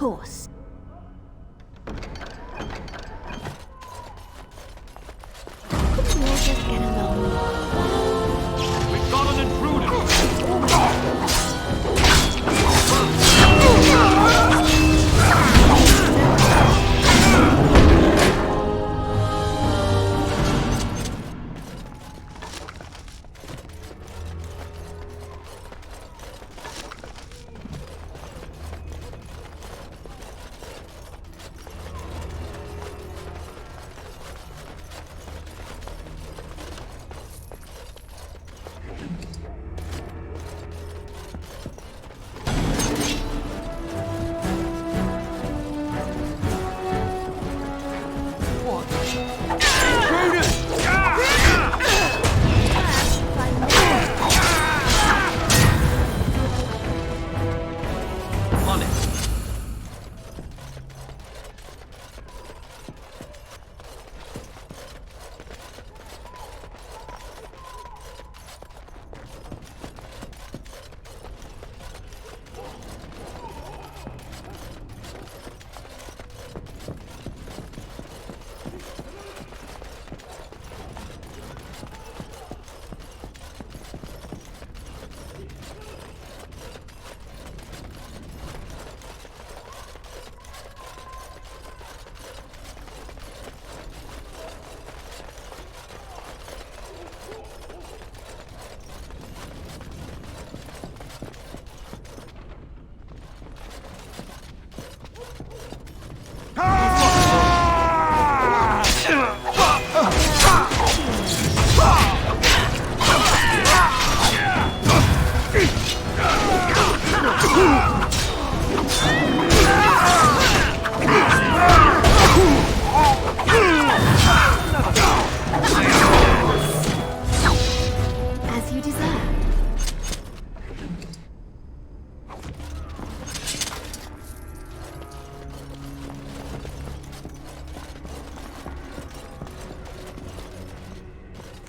course. Couldn't we all just get along? We've got an intruder!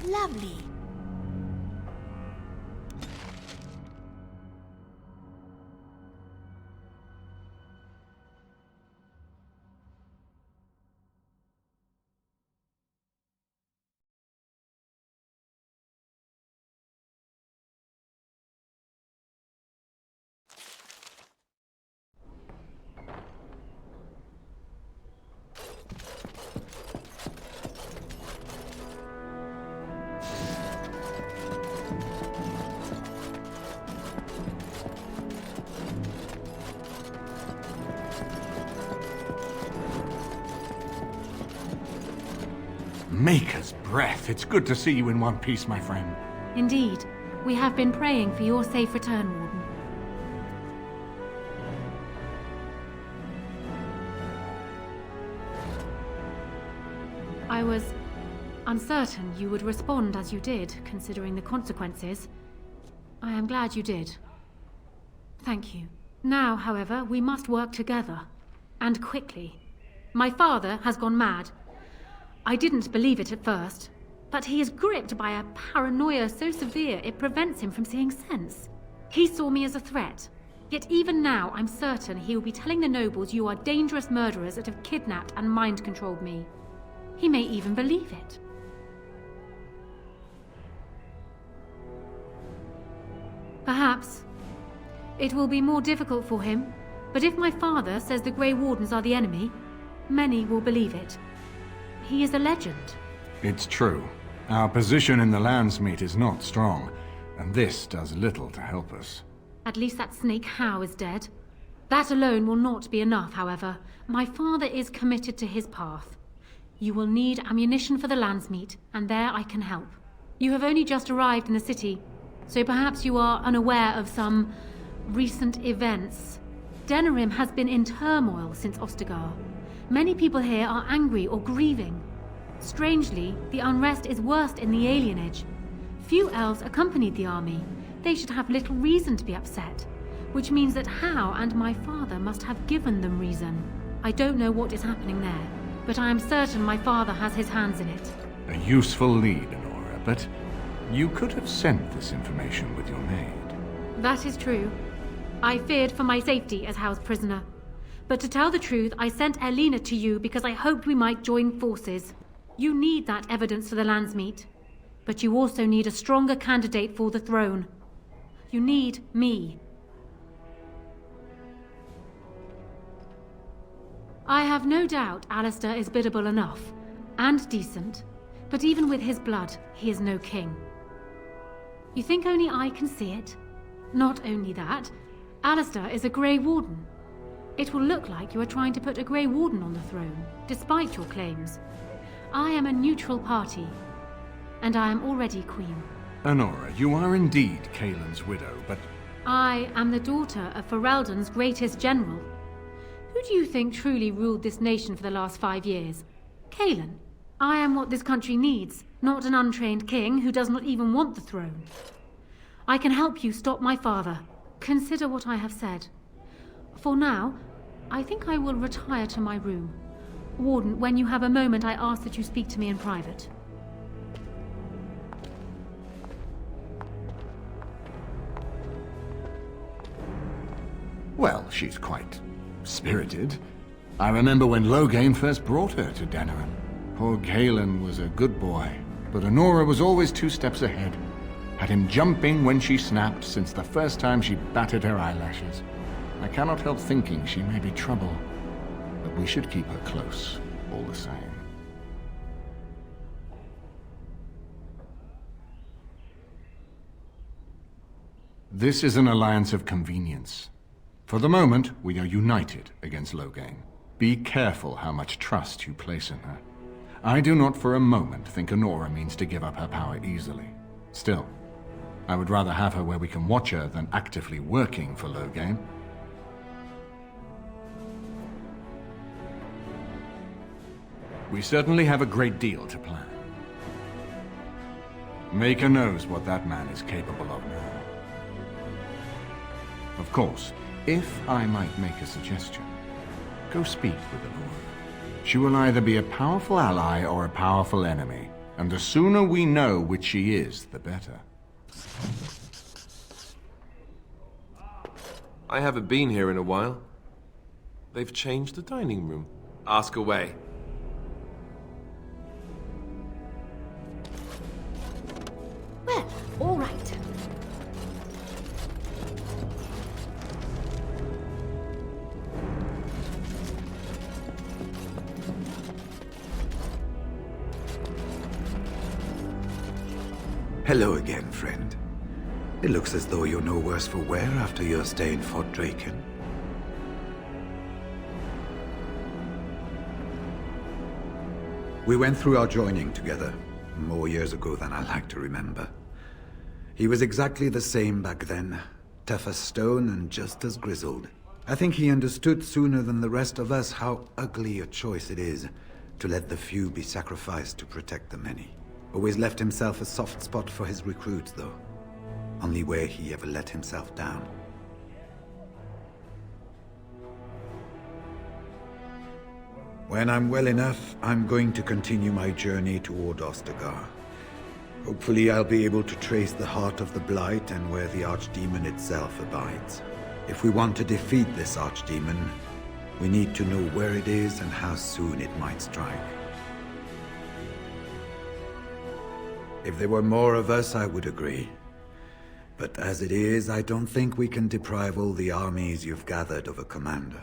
Lovely. Maker's breath. It's good to see you in one piece, my friend. Indeed. We have been praying for your safe return, Warden. I was uncertain you would respond as you did, considering the consequences. I am glad you did. Thank you. Now, however, we must work together. And quickly. My father has gone mad. I didn't believe it at first, but he is gripped by a paranoia so severe it prevents him from seeing sense. He saw me as a threat, yet even now I'm certain he will be telling the nobles you are dangerous murderers that have kidnapped and mind-controlled me. He may even believe it. Perhaps. It will be more difficult for him, but if my father says the Grey Wardens are the enemy, many will believe it. He is a legend. It's true. Our position in the Landsmeet is not strong, and this does little to help us. At least that snake How is dead. That alone will not be enough, however. My father is committed to his path. You will need ammunition for the Landsmeet, and there I can help. You have only just arrived in the city, so perhaps you are unaware of some recent events. Denerim has been in turmoil since Ostagar. Many people here are angry or grieving. Strangely, the unrest is worst in the alienage. Few elves accompanied the army. They should have little reason to be upset, which means that How and my father must have given them reason. I don't know what is happening there, but I am certain my father has his hands in it. A useful lead, Honora, but you could have sent this information with your maid. That is true. I feared for my safety as How's prisoner. But to tell the truth, I sent Elena to you because I hoped we might join forces. You need that evidence for the Landsmeet. But you also need a stronger candidate for the throne. You need me. I have no doubt Alistair is biddable enough, and decent. But even with his blood, he is no king. You think only I can see it? Not only that, Alistair is a Grey Warden. It will look like you are trying to put a Grey Warden on the throne, despite your claims. I am a neutral party, and I am already queen. Honora, you are indeed Kaelin's widow, but... I am the daughter of Ferelden's greatest general. Who do you think truly ruled this nation for the last 5 years? Kaelin. I am what this country needs, not an untrained king who does not even want the throne. I can help you stop my father. Consider what I have said. For now, I think I will retire to my room. Warden, when you have a moment, I ask that you speak to me in private. Well, she's quite spirited. I remember when Loghain first brought her to Denerim. Poor Kaelin was a good boy, but Honora was always 2 steps ahead. Had him jumping when she snapped since the first time she batted her eyelashes. I cannot help thinking she may be trouble, but we should keep her close, all the same. This is an alliance of convenience. For the moment, we are united against Loghain. Be careful how much trust you place in her. I do not for a moment think Honora means to give up her power easily. Still, I would rather have her where we can watch her than actively working for Loghain. We certainly have a great deal to plan. Maker knows what that man is capable of now. Of course, if I might make a suggestion, go speak with Honora. She will either be a powerful ally or a powerful enemy, and the sooner we know which she is, the better. I haven't been here in a while. They've changed the dining room. Ask away. Well, all right. Hello again, friend. It looks as though you're no worse for wear after your stay in Fort Draken. We went through our joining together, more years ago than I like to remember. He was exactly the same back then, tough as stone and just as grizzled. I think he understood sooner than the rest of us how ugly a choice it is to let the few be sacrificed to protect the many. Always left himself a soft spot for his recruits, though. Only where he ever let himself down. When I'm well enough, I'm going to continue my journey toward Ostagar. Hopefully I'll be able to trace the heart of the Blight and where the Archdemon itself abides. If we want to defeat this Archdemon, we need to know where it is and how soon it might strike. If there were more of us, I would agree. But as it is, I don't think we can deprive all the armies you've gathered of a commander.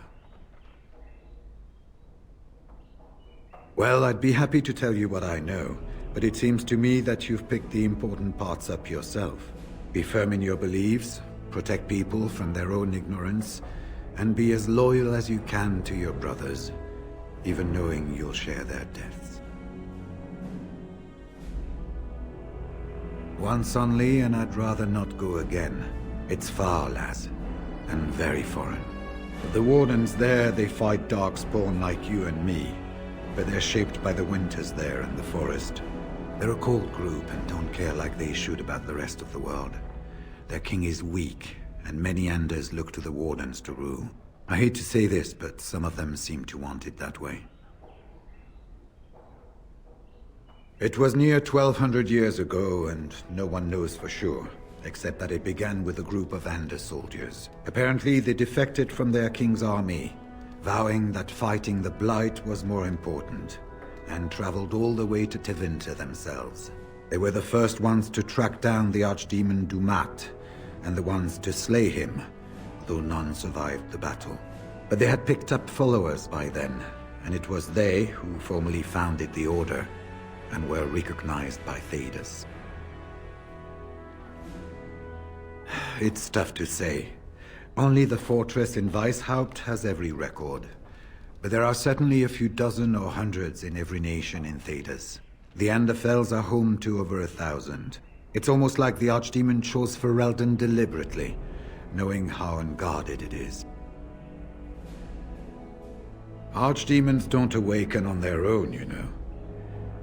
Well, I'd be happy to tell you what I know, but it seems to me that you've picked the important parts up yourself. Be firm in your beliefs, protect people from their own ignorance, and be as loyal as you can to your brothers, even knowing you'll share their deaths. Once only, and I'd rather not go again. It's far, lass, and very foreign. But the Wardens there, they fight Darkspawn like you and me, but they're shaped by the winters there in the forest. They're a cold group and don't care like they should about the rest of the world. Their king is weak, and many Anders look to the Wardens to rule. I hate to say this, but some of them seem to want it that way. It was near 1200 years ago, and no one knows for sure, except that it began with a group of Anders soldiers. Apparently, they defected from their king's army, vowing that fighting the Blight was more important, and traveled all the way to Tevinter themselves. They were the first ones to track down the Archdemon Dumat, and the ones to slay him, though none survived the battle. But they had picked up followers by then, and it was they who formally founded the Order, and were recognized by Thedas. It's tough to say. Only the fortress in Weishaupt has every record. But there are certainly a few dozen or hundreds in every nation in Thedas. The Anderfells are home to over 1,000. It's almost like the Archdemon chose Ferelden deliberately, knowing how unguarded it is. Archdemons don't awaken on their own, you know.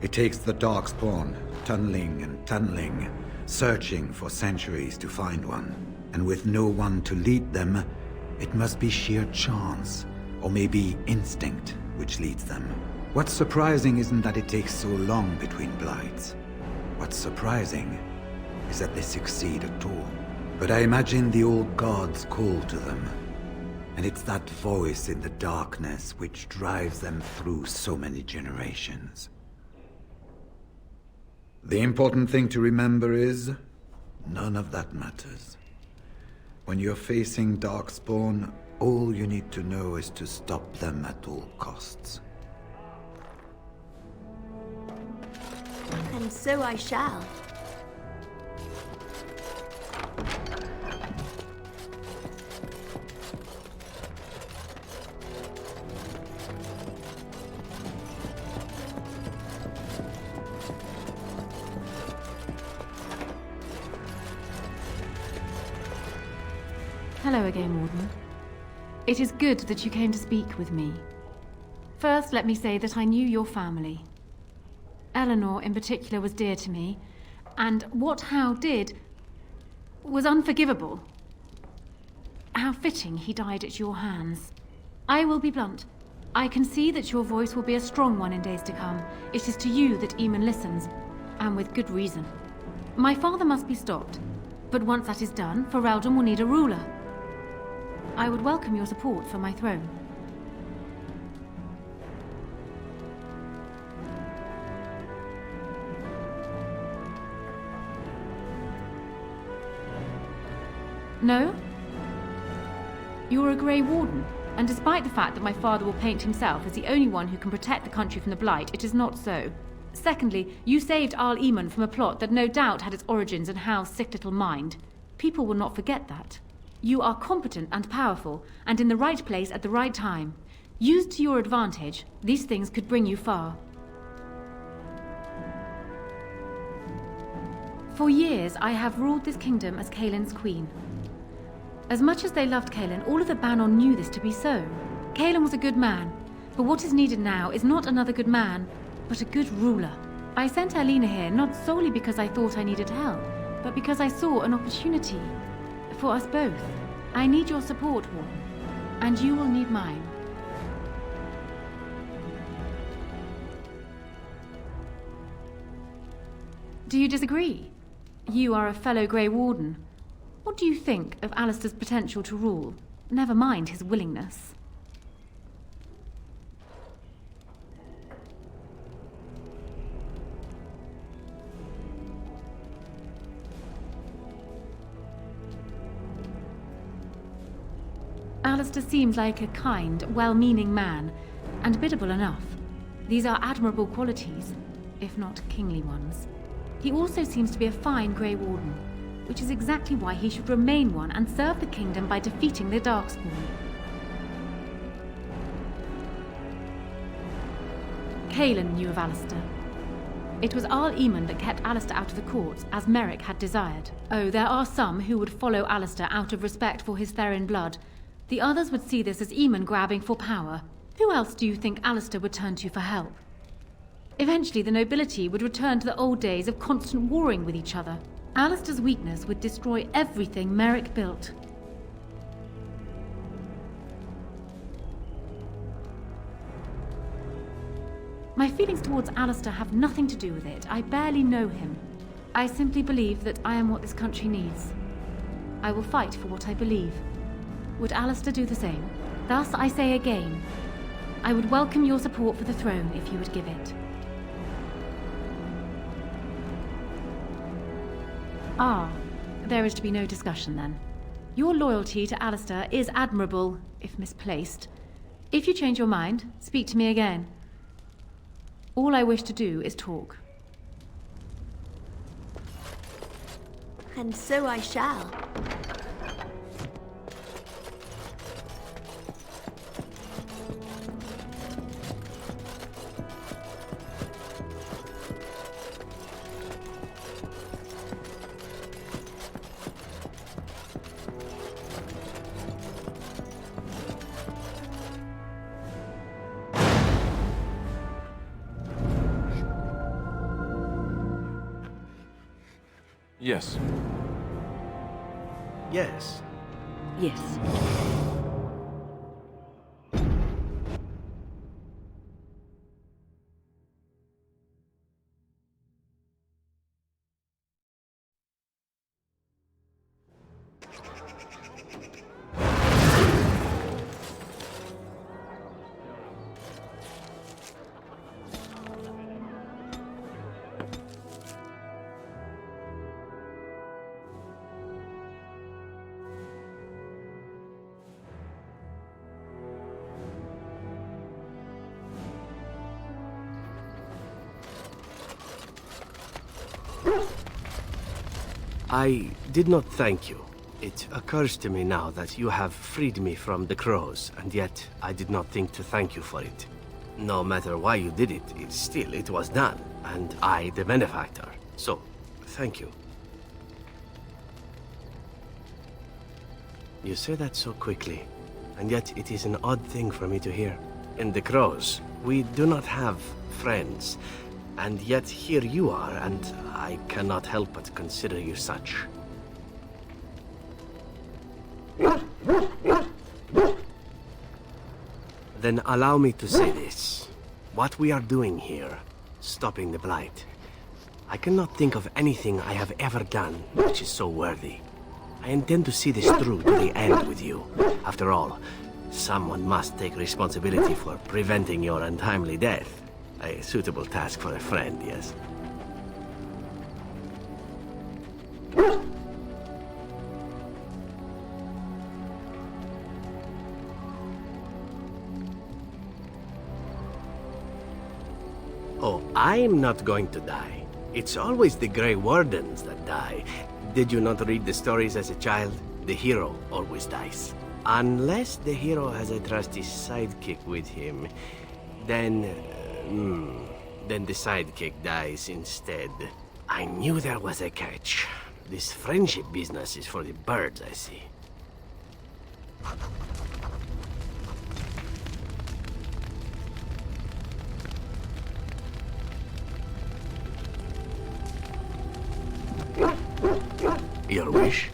It takes the Darkspawn, tunneling and tunneling, searching for centuries to find one. And with no one to lead them, it must be sheer chance, or maybe instinct, which leads them. What's surprising isn't that it takes so long between blights. What's surprising is that they succeed at all. But I imagine the old gods call to them, and it's that voice in the darkness which drives them through so many generations. The important thing to remember is, none of that matters. When you're facing Darkspawn, all you need to know is to stop them at all costs. And so I shall. Hello again, Warden. It is good that you came to speak with me. First, let me say that I knew your family. Eleanor, in particular, was dear to me, and what Hal did was unforgivable. How fitting he died at your hands. I will be blunt. I can see that your voice will be a strong one in days to come. It is to you that Eamon listens, and with good reason. My father must be stopped, but once that is done, Ferelden will need a ruler. I would welcome your support for my throne. No? You're a Grey Warden, and despite the fact that my father will paint himself as the only one who can protect the country from the Blight, it is not so. Secondly, you saved Arl Eamon from a plot that no doubt had its origins in Hal's sick little mind. People will not forget that. You are competent and powerful, and in the right place at the right time. Used to your advantage, these things could bring you far. For years, I have ruled this kingdom as Kaelin's queen. As much as they loved Kaelin, all of the Banon knew this to be so. Kaelin was a good man, but what is needed now is not another good man, but a good ruler. I sent Alina here not solely because I thought I needed help, but because I saw an opportunity. For us both. I need your support, Warden, and you will need mine. Do you disagree? You are a fellow Grey Warden. What do you think of Alistair's potential to rule? Never mind his willingness. Alistair seems like a kind, well-meaning man, and biddable enough. These are admirable qualities, if not kingly ones. He also seems to be a fine Grey Warden, which is exactly why he should remain one and serve the kingdom by defeating the Darkspawn. Kaelin knew of Alistair. It was Arl Eamon that kept Alistair out of the courts, as Merrick had desired. Oh, there are some who would follow Alistair out of respect for his Therin blood. The others would see this as Eamon grabbing for power. Who else do you think Alistair would turn to for help? Eventually, the nobility would return to the old days of constant warring with each other. Alistair's weakness would destroy everything Merrick built. My feelings towards Alistair have nothing to do with it. I barely know him. I simply believe that I am what this country needs. I will fight for what I believe. Would Alistair do the same? Thus I say again, I would welcome your support for the throne if you would give it. Ah, there is to be no discussion then. Your loyalty to Alistair is admirable, if misplaced. If you change your mind, speak to me again. All I wish to do is talk. And so I shall. Yes. Yes. Yes. I did not thank you. It occurs to me now that you have freed me from the crows, and yet I did not think to thank you for it. No matter why you did it, still it was done, and I the benefactor. So, thank you. You say that so quickly, and yet it is an odd thing for me to hear. In the crows, we do not have friends, and yet here you are, and I cannot help but consider you such. Then allow me to say this. What we are doing here, stopping the Blight, I cannot think of anything I have ever done which is so worthy. I intend to see this through to the end with you. After all, someone must take responsibility for preventing your untimely death. A suitable task for a friend, yes? Oh, I'm not going to die. It's always the Grey Wardens that die. Did you not read the stories as a child? The hero always dies. Unless the hero has a trusty sidekick with him, then the sidekick dies instead. I knew there was a catch. This friendship business is for the birds, I see. Your wish?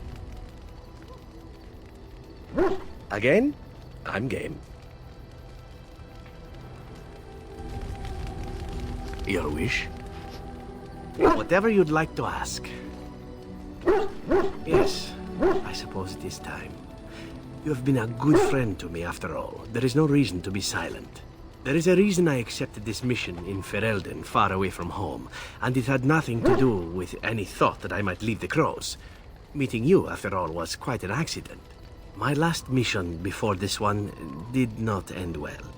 Again? I'm game. Your wish? Whatever you'd like to ask. Yes, I suppose it is time. You have been a good friend to me after all. There is no reason to be silent. There is a reason I accepted this mission in Ferelden, far away from home, and it had nothing to do with any thought that I might leave the crows. Meeting you, after all, was quite an accident. My last mission before this one did not end well.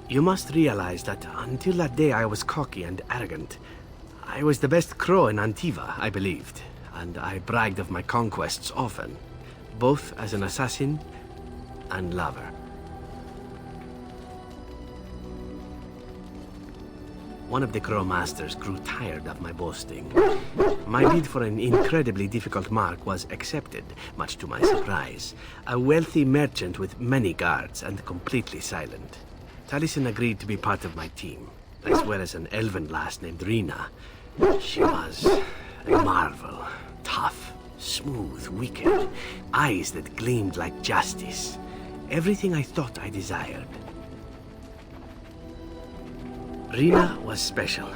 You must realize that until that day I was cocky and arrogant. I was the best crow in Antiva, I believed, and I bragged of my conquests often, both as an assassin and lover. One of the crow masters grew tired of my boasting. My bid for an incredibly difficult mark was accepted, much to my surprise. A wealthy merchant with many guards and completely silent. Taliesin agreed to be part of my team, as well as an elven lass named Rina. She was a marvel. Tough, smooth, wicked. Eyes that gleamed like justice. Everything I thought I desired. Rina was special.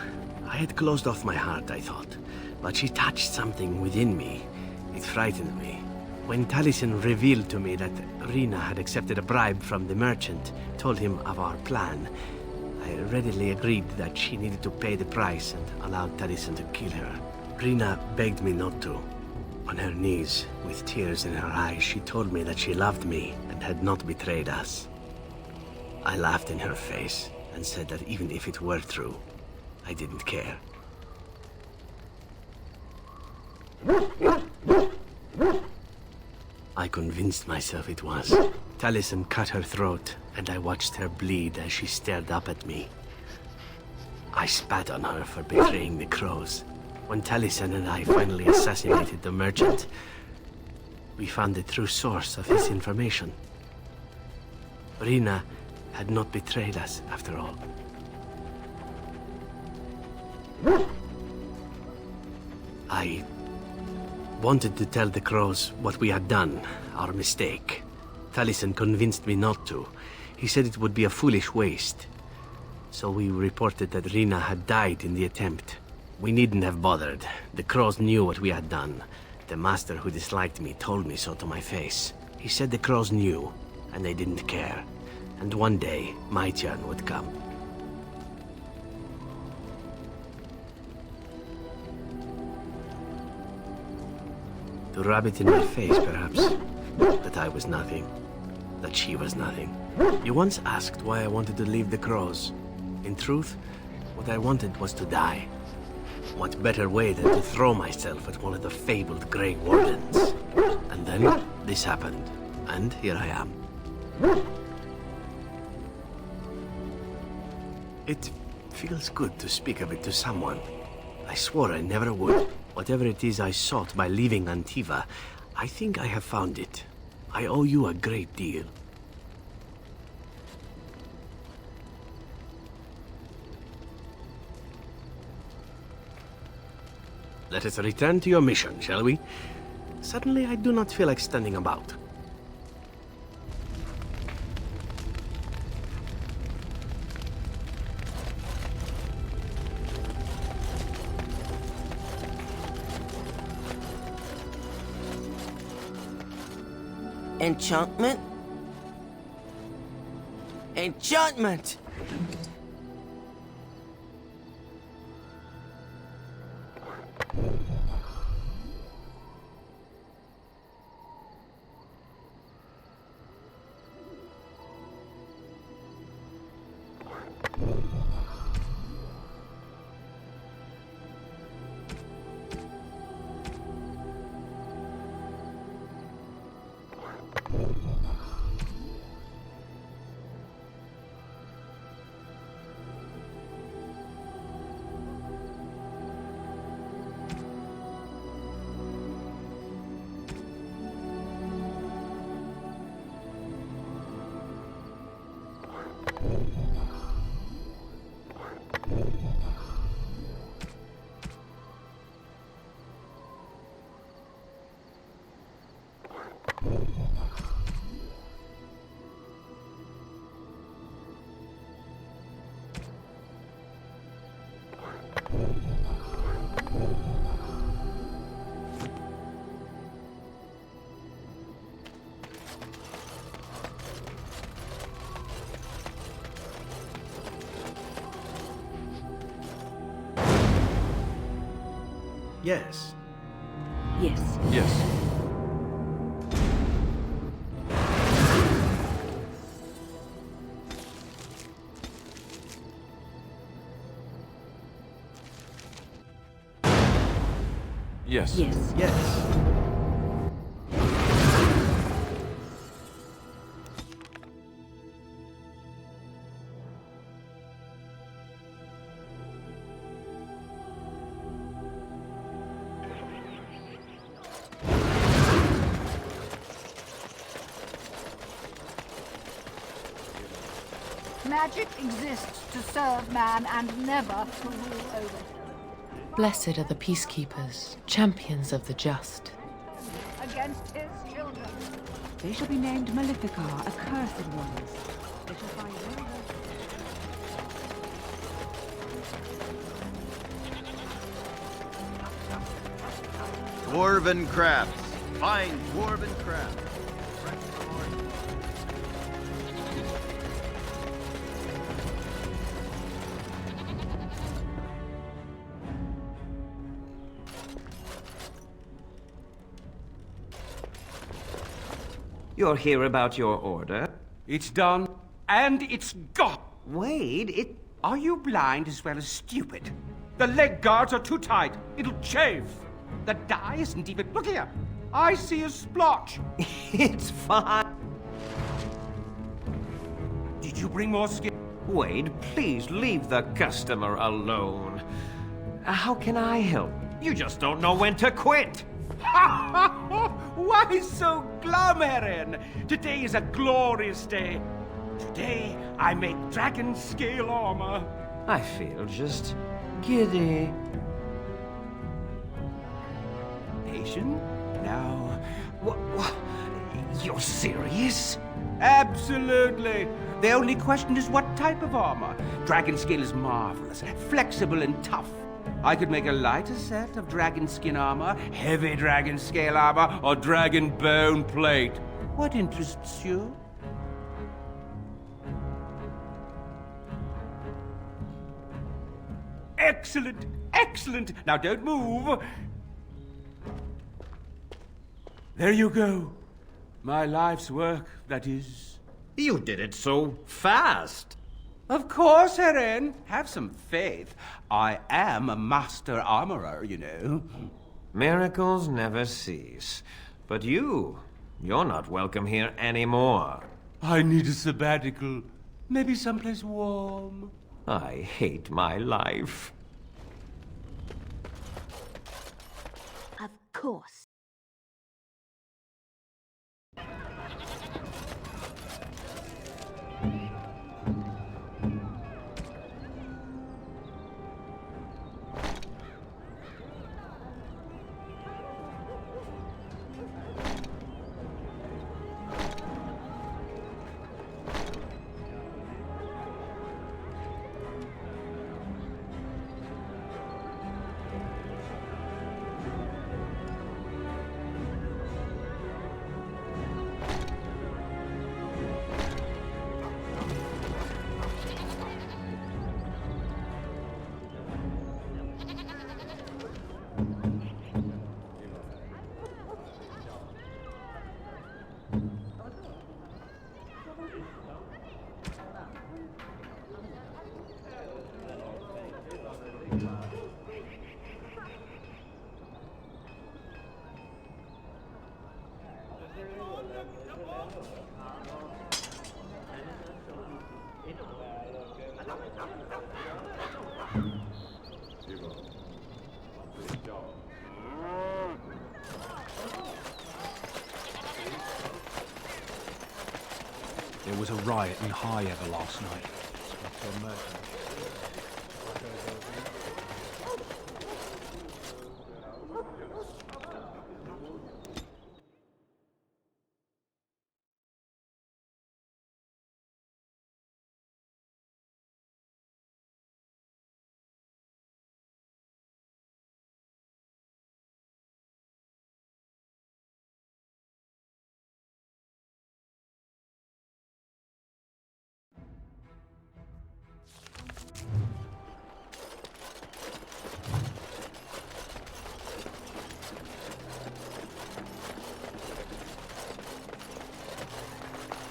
I had closed off my heart, I thought. But she touched something within me. It frightened me. When Taliesin revealed to me that Rina had accepted a bribe from the merchant, told him of our plan, I readily agreed that she needed to pay the price and allowed Taliesin to kill her. Rina begged me not to. On her knees, with tears in her eyes, she told me that she loved me and had not betrayed us. I laughed in her face and said that even if it were true, I didn't care. I convinced myself it was. Taliesin cut her throat, and I watched her bleed as she stared up at me. I spat on her for betraying the crows. When Taliesin and I finally assassinated the merchant, we found the true source of his information. Rina had not betrayed us, after all. I wanted to tell the crows what we had done, our mistake. Taliesin convinced me not to. He said it would be a foolish waste. So we reported that Rina had died in the attempt. We needn't have bothered. The crows knew what we had done. The master who disliked me told me so to my face. He said the crows knew, and they didn't care. And one day, my turn would come. To rub it in my face, perhaps. That I was nothing. That she was nothing. You once asked why I wanted to leave the crows. In truth, what I wanted was to die. What better way than to throw myself at one of the fabled Grey Wardens? And then, this happened. And here I am. It feels good to speak of it to someone. I swore I never would. Whatever it is I sought by leaving Antiva, I think I have found it. I owe you a great deal. Let us return to your mission, shall we? Suddenly, I do not feel like standing about. Enchantment? Enchantment! Yes. Yes. Yes. Yes. Yes. Yes. Magic exists to serve man and never to rule over him. Blessed are the peacekeepers, champions of the just. Against his children. They shall be named Maleficar, accursed ones. They shall find no Dwarven crafts. Fine dwarven craft. You're here about your order? It's done, and it's gone. Wade, Are you blind as well as stupid? The leg guards are too tight. It'll chafe. The dye isn't even... Look here. I see a splotch. It's fine. Did you bring more skin? Wade, please leave the customer alone. How can I help? You just don't know when to quit. Why so glum, Erin? Today is a glorious day. Today, I make dragon scale armor. I feel just giddy. Patient? Now, You're serious? absolutely. The only question is what type of armor. Dragon scale is marvelous, flexible and tough. I could make a lighter set of dragon skin armor, heavy dragon scale armor, or dragon bone plate. What interests you? Excellent, excellent. Now don't move. There you go. My life's work, that is. You did it so fast. Of course, Erin. Have some faith. I am a master armorer, you know. Miracles never cease. But you're not welcome here anymore. I need a sabbatical. Maybe someplace warm. I hate my life. Of course. There was a riot in High Ever last night.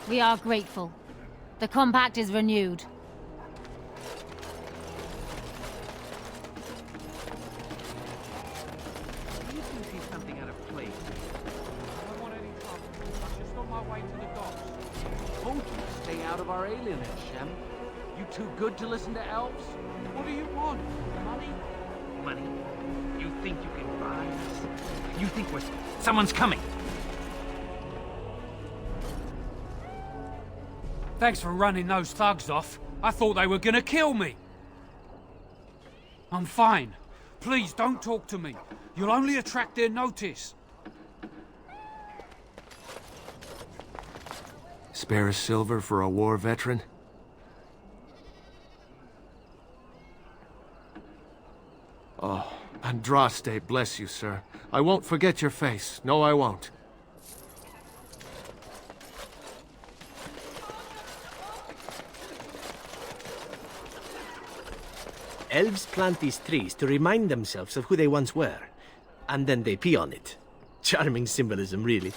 We are grateful. The compact is renewed. You do see something out of place. I don't want any trouble. I'm just on my way to the docks. Told you to stay out of our alienage, Shem. You too good to listen to elves? What do you want? Money? Money? You think you can buy us? You think someone's coming? Thanks for running those thugs off. I thought they were gonna kill me. I'm fine. Please don't talk to me. You'll only attract their notice. Spare a silver for a war veteran? Oh, Andraste bless you, sir. I won't forget your face. No, I won't. Elves plant these trees to remind themselves of who they once were, and then they pee on it. Charming symbolism, really.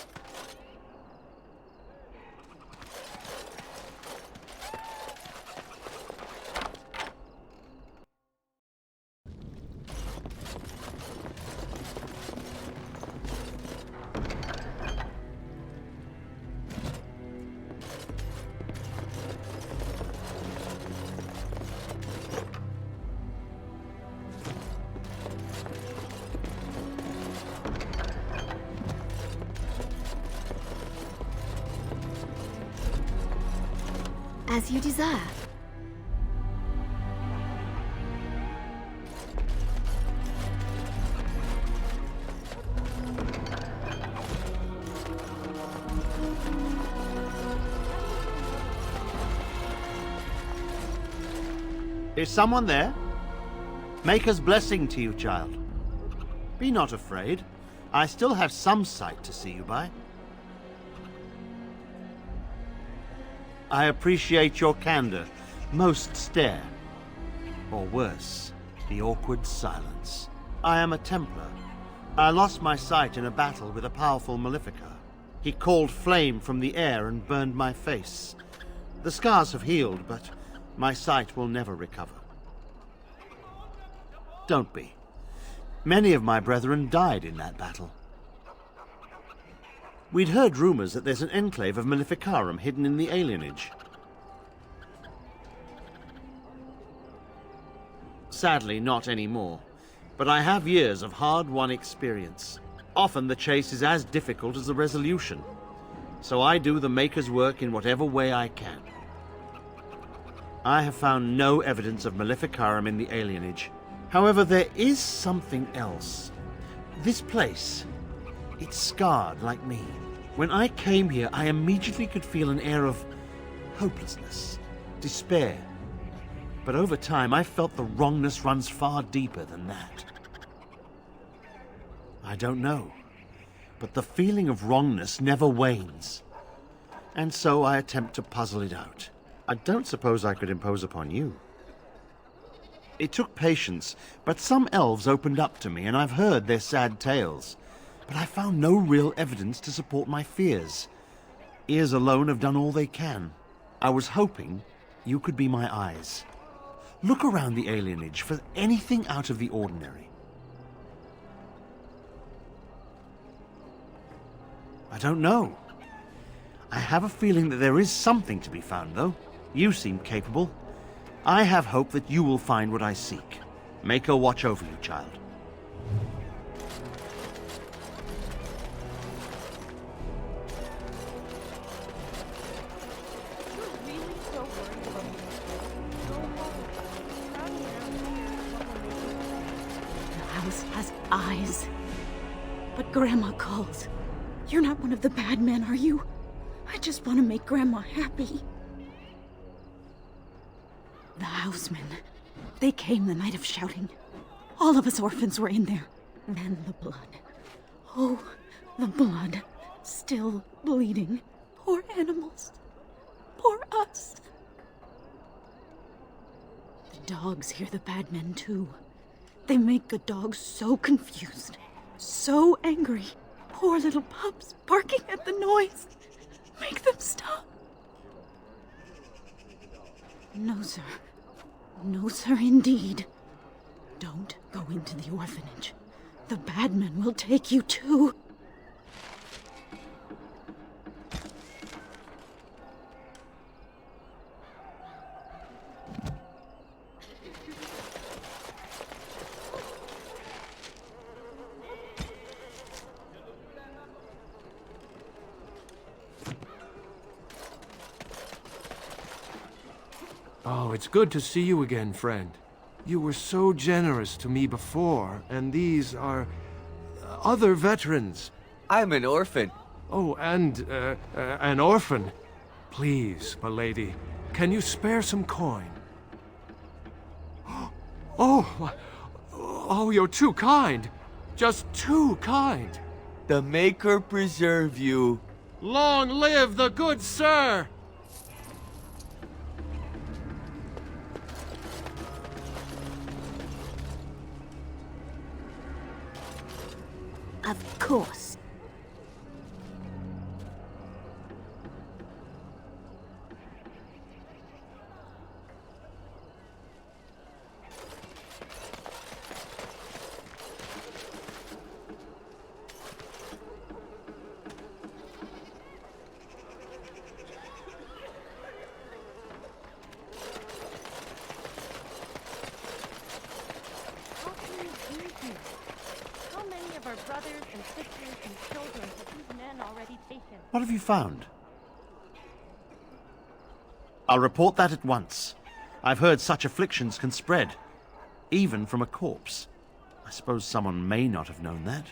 As you desire. Is someone there? Maker's blessing to you, child. Be not afraid. I still have some sight to see you by. I appreciate your candor. Most stare. Or worse, the awkward silence. I am a Templar. I lost my sight in a battle with a powerful Maleficar. He called flame from the air and burned my face. The scars have healed, but my sight will never recover. Don't be. Many of my brethren died in that battle. We'd heard rumors that there's an enclave of Maleficarum hidden in the alienage. Sadly, not anymore. But I have years of hard-won experience. Often the chase is as difficult as the resolution. So I do the Maker's work in whatever way I can. I have found no evidence of Maleficarum in the alienage. However, there is something else. This place, it's scarred like me. When I came here, I immediately could feel an air of hopelessness, despair. But over time, I felt the wrongness runs far deeper than that. I don't know, but the feeling of wrongness never wanes. And so I attempt to puzzle it out. I don't suppose I could impose upon you. It took patience, but some elves opened up to me, and I've heard their sad tales. But I found no real evidence to support my fears. Ears alone have done all they can. I was hoping you could be my eyes. Look around the alienage for anything out of the ordinary. I don't know. I have a feeling that there is something to be found, though. You seem capable. I have hope that you will find what I seek. Maker watch over you, child. The house has eyes. But Grandma calls. You're not one of the bad men, are you? I just want to make Grandma happy. The housemen. They came the night of shouting. All of us orphans were in there. Then the blood. Oh, the blood. Still bleeding. Poor animals. Poor us. The dogs hear the bad men too. They make good dogs so confused. So angry. Poor little pups barking at the noise. Make them stop. No, sir. No, sir, indeed. Don't go into the orphanage. The bad men will take you too. Oh, it's good to see you again, friend. You were so generous to me before, and these are other veterans. I'm an orphan. Oh, and an orphan. Please, my lady, can you spare some coin? Oh, you're too kind. Just too kind. The Maker preserve you. Long live the good sir! Of course. What have you found? I'll report that at once. I've heard such afflictions can spread, even from a corpse. I suppose someone may not have known that.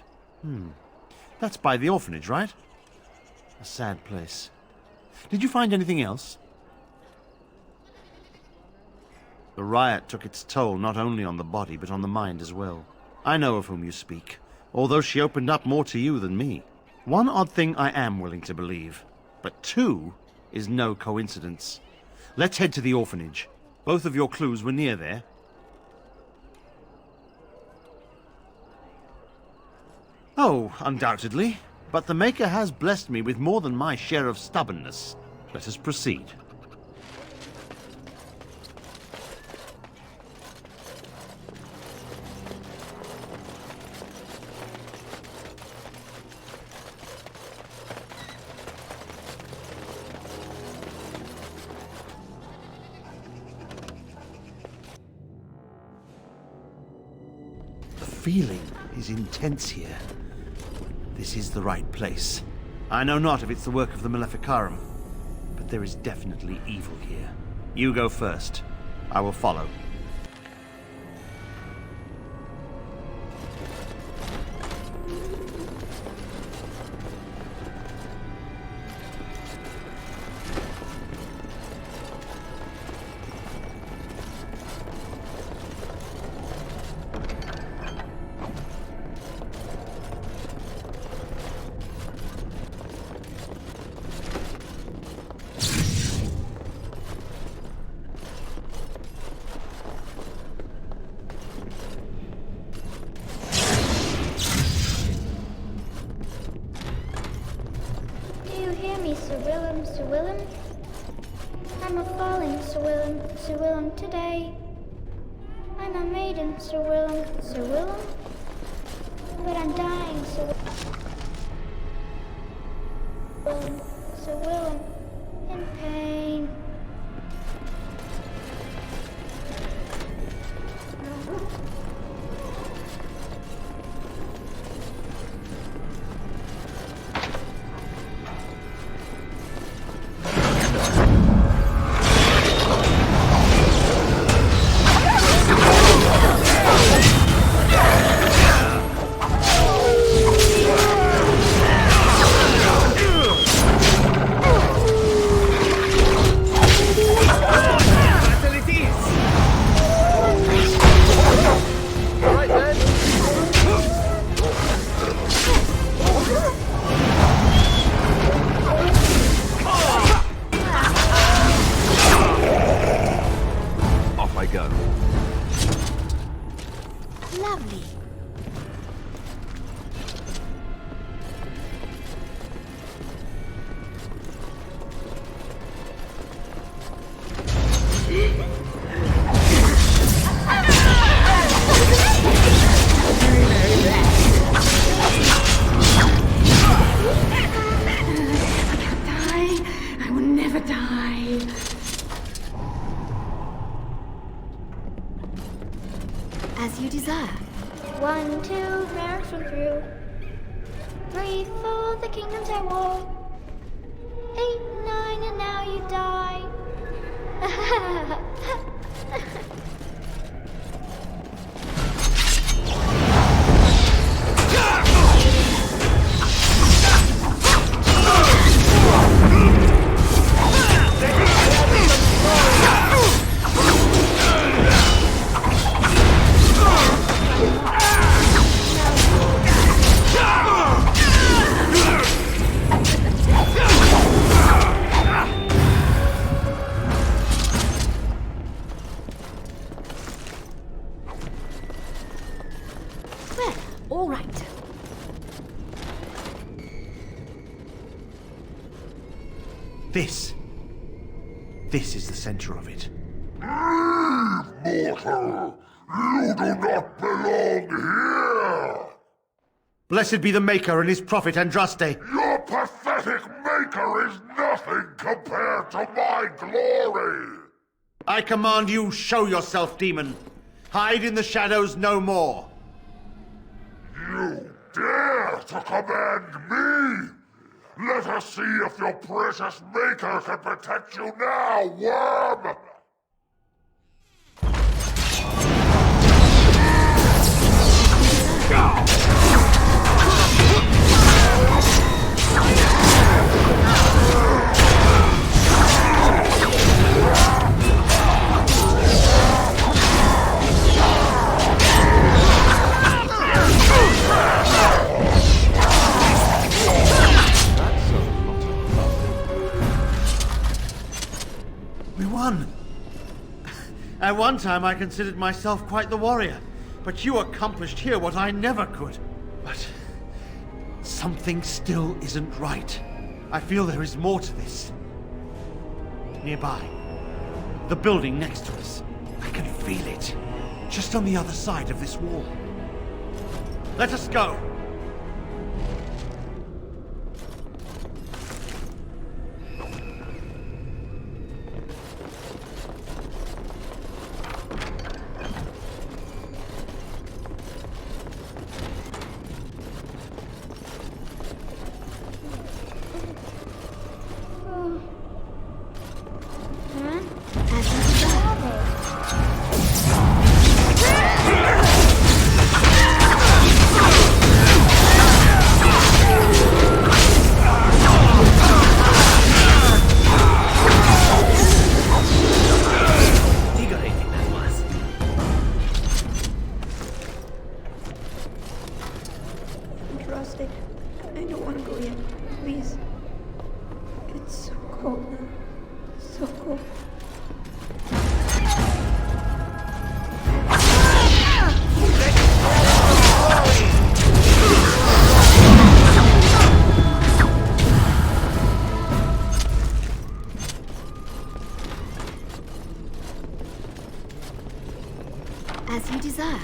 That's by the orphanage, right? A sad place. Did you find anything else? The riot took its toll not only on the body, but on the mind as well. I know of whom you speak, although she opened up more to you than me. One odd thing I am willing to believe, but two is no coincidence. Let's head to the orphanage. Both of your clues were near there. Oh, undoubtedly. But the Maker has blessed me with more than my share of stubbornness. Let us proceed. The feeling is intense here. This is the right place. I know not if it's the work of the Maleficarum, but there is definitely evil here. You go first. I will follow. I'm a falling Sir Willem today. I'm a maiden, Sir Willem, but I'm dying, Sir Willem, in pain. As you desire. 1, 2, march on through. 3, 4, the kingdoms at war. 8, 9, and now you die. All right. This is the center of it. Mortal! You do not belong here! Blessed be the Maker and his prophet Andraste. Your pathetic maker is nothing compared to my glory! I command you, show yourself, demon. Hide in the shadows no more. You dare to command me? Let us see if your precious maker can protect you now, worm! We won! At one time I considered myself quite the warrior, but you accomplished here what I never could. But something still isn't right. I feel there is more to this. Nearby, the building next to us. I can feel it, just on the other side of this wall. Let us go! I don't want to go yet. Please. It's so cold now. So cold. As you desire.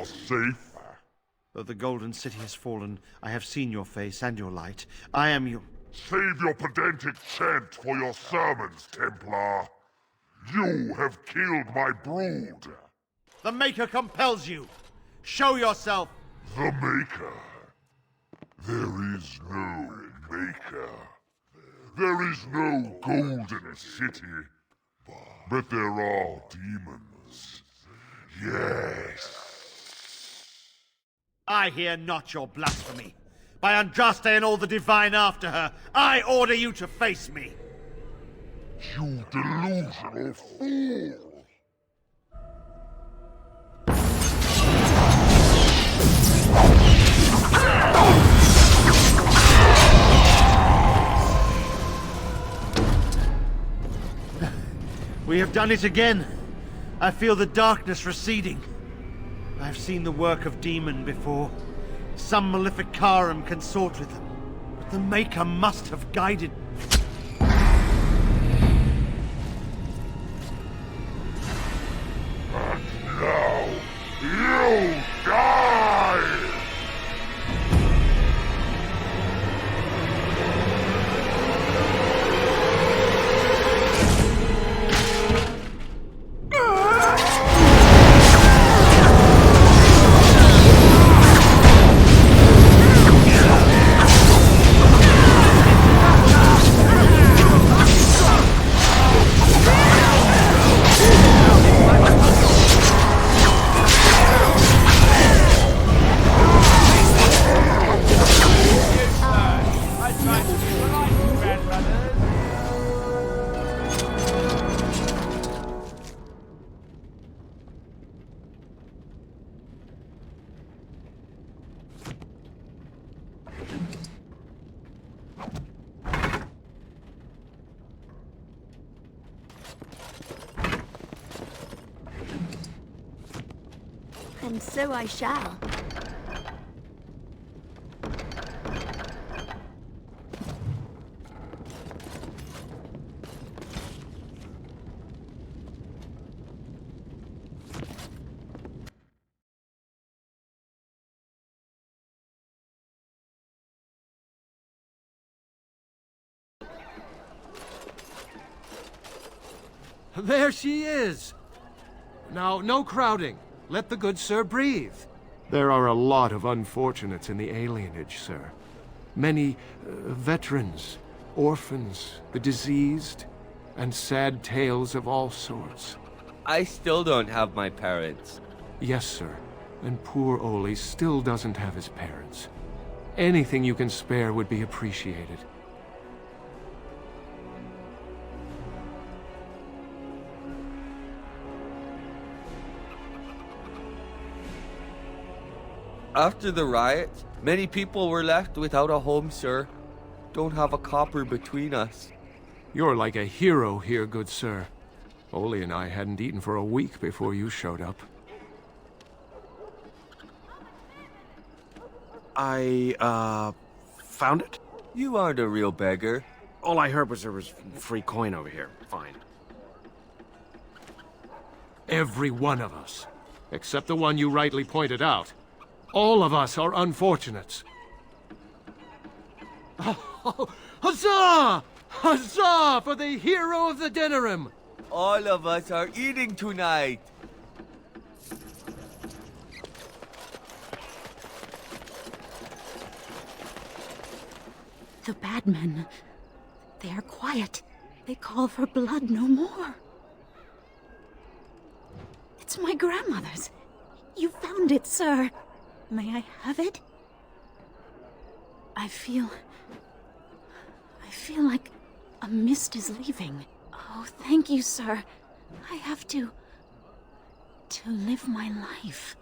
Safe? Though the Golden City has fallen, I have seen your face and your light. I am you. Save your pedantic chant for your sermons, Templar. You have killed my brood. The Maker compels you. Show yourself. The Maker? There is no Maker. There is no Golden City. But there are demons. Yes. I hear not your blasphemy. By Andraste and all the divine after her, I order you to face me. You delusional fool! We have done it again. I feel the darkness receding. I've seen the work of demon before. Some Maleficarum consort with them. But The Maker must have guided... Now, you die! And so I shall. There she is! Now, no crowding. Let the good sir breathe. There are a lot of unfortunates in the alienage, sir. Many veterans, orphans, the diseased, and sad tales of all sorts. I still don't have my parents. Yes, sir. And poor Oli still doesn't have his parents. Anything you can spare would be appreciated. After the riots, many people were left without a home, sir. Don't have a copper between us. You're like a hero here, good sir. Oli and I hadn't eaten for a week before you showed up. I, found it? You aren't a real beggar. All I heard was there was free coin over here. Fine. Every one of us, except the one you rightly pointed out. All of us are unfortunates. Oh, huzzah! Huzzah for the hero of the Denerim! All of us are eating tonight. The bad men, they are quiet. They call for blood no more. It's my grandmother's. You found it, sir. May I have it? I feel like a mist is leaving. Oh, thank you, sir. I have to live my life.